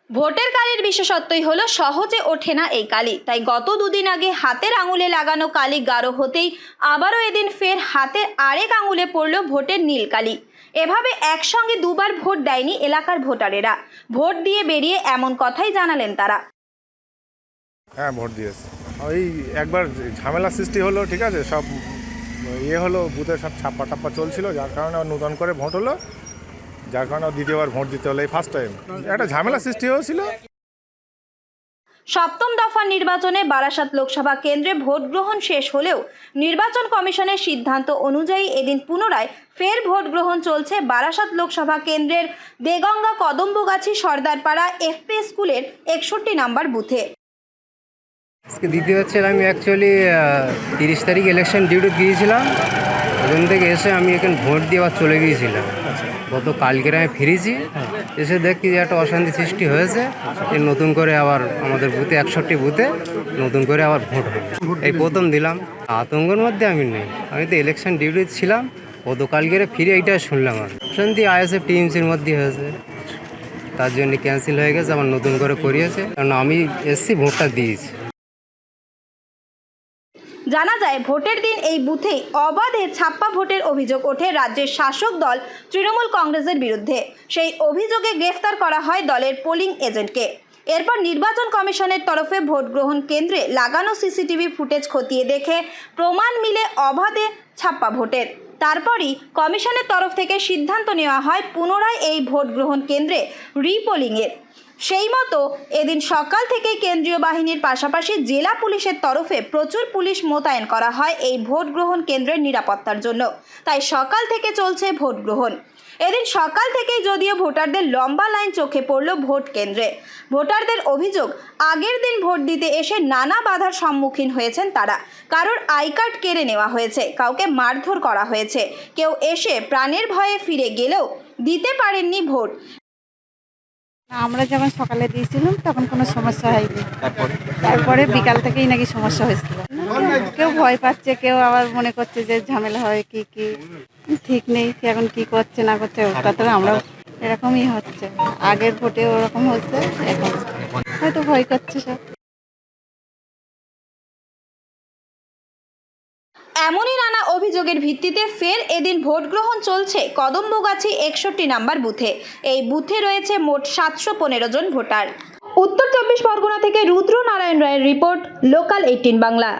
ভোটের কালির বিশেষত্বই হলো সহজে ওঠে না এই কালি। তাই গত দুদিন আগে হাতের আঙুলে লাগানো কালি গাঢ় হতেই আবারও এদিন ফের হাতের আরেক আঙুলে পড়ল ভোটের নীল কালি। এভাবে একসঙ্গে দুবার ভোট দেয়নি এলাকার ভোটারেরা। ভোট দিয়ে বেরিয়ে এমন কথাই জানালেন তারা। হ্যাঁ, ভোট দিয়েছে। ওই একবার ঝামেলা সৃষ্টি হলো, ঠিক আছে, সব হলো, বুথে সব ছাপ্পা টাপ্পা চলছিল, যার কারণে নতুন করে ভোট হলো, যার কারণে দ্বিতীয়বার ভোট দিতে হলো। এই ফার্স্ট টাইম একটা ঝামেলা সৃষ্টি হয়েছিল। সপ্তম দফা নির্বাচনে বারাসাত লোকসভা কেন্দ্রে ভোট গ্রহণ শেষ হলেও নির্বাচন কমিশনের সিদ্ধান্ত অনুযায়ী এদিন পুনরায় ফের ভোট গ্রহণ চলছে বারাসাত লোকসভা কেন্দ্রের দেগঙ্গা কদম্বগাছি সর্দারপাড়া এফপি স্কুলের 61 নম্বর বুথে। আজকে দিতে হচ্ছে, আমি অ্যাকচুয়ালি 30 তারিখ ইলেকশন ডিউটি গিয়েছিলাম। ওখান থেকে এসে আমি এখানে ভোট দিয়ে আবার চলে গিয়েছিলাম। গত কালকের আমি ফিরেছি, এসে দেখি যে একটা অশান্তি সৃষ্টি হয়েছে। এই নতুন করে আবার আমাদের বুথে 61 বুথে নতুন করে আবার ভোট হবে। এই প্রথম দিলাম। আতঙ্কের মধ্যে আমি নেই, আমি তো ইলেকশন ডিউটি ছিলাম। গত কালকের ফিরে এইটা শুনলাম। আর অশান্তি আইএসএফ টিএমসির মধ্যে হয়েছে, তার জন্য ক্যান্সেল হয়ে গেছে, আবার নতুন করে করিয়েছে। কারণ আমি এসছি, ভোটটা দিয়েছি। জানা যায় ভোটের দিন এই বুথেই অবাধে ছাপ্পা ভোটের অভিযোগ ওঠে রাজ্যের শাসক দল তৃণমূল কংগ্রেসের বিরুদ্ধে। সেই অভিযোগে গ্রেফতার করা হয় দলের পোলিং এজেন্টকে। এরপর নির্বাচন কমিশনের তরফে ভোট গ্রহণ কেন্দ্রে লাগানো সিসিটিভি ফুটেজ খতিয়ে দেখে প্রমাণ মিলে অবাধে ছাপ্পা ভোটের। তারপরই কমিশনের তরফ থেকে সিদ্ধান্ত নেওয়া হয় পুনরায় এই ভোট গ্রহণ কেন্দ্রে রিপোলিংয়ের। সেই মতো এদিন সকাল থেকেই কেন্দ্রীয় বাহিনীর পাশাপাশি জেলা পুলিশের তরফে প্রচুর পুলিশ মোতায়েন করা হয় এই ভোট গ্রহণ কেন্দ্রের নিরাপত্তার জন্য। তাই সকাল থেকে চলছে ভোট গ্রহণ। এদিন সকাল থেকেই যদিও ভোটারদের লম্বা লাইন চোখে পড়ল ভোট কেন্দ্রে। ভোটারদের অভিযোগ, আগের দিন ভোট দিতে এসে নানা বাধার সম্মুখীন হয়েছেন তারা। কারোর আই কার্ড কেড়ে নেওয়া হয়েছে, কাউকে মারধর করা হয়েছে, কেউ এসে প্রাণের ভয়ে ফিরে গেলেও দিতে পারেননি ভোট। আমরা যখন সকালে দিয়েছিলাম তখন কোনো সমস্যা হয়নি, তারপরে বিকাল থেকেই নাকি সমস্যা হয়েছিল। কেউ ভয় পাচ্ছে, কেউ আবার মনে করছে যে ঝামেলা হয় কি ঠিক নেই, এখন কি করছে না করছে ওটা তো আমরা এরকমই হচ্ছে। আগের ভোটে ওরকম হচ্ছে, এখন হয়তো ভয় করছে সব। এমনই নানা অভিযোগের ভিত্তিতে ফের এদিন ভোট গ্রহণ চলছে কদম্বগাছি 61 নম্বর বুথে। এই বুথে রয়েছে মোট 715 জন ভোটার। উত্তর 24 পরগনা থেকে রুদ্র নারায়ণ রায়ের রিপোর্ট, লোকাল 18 বাংলা।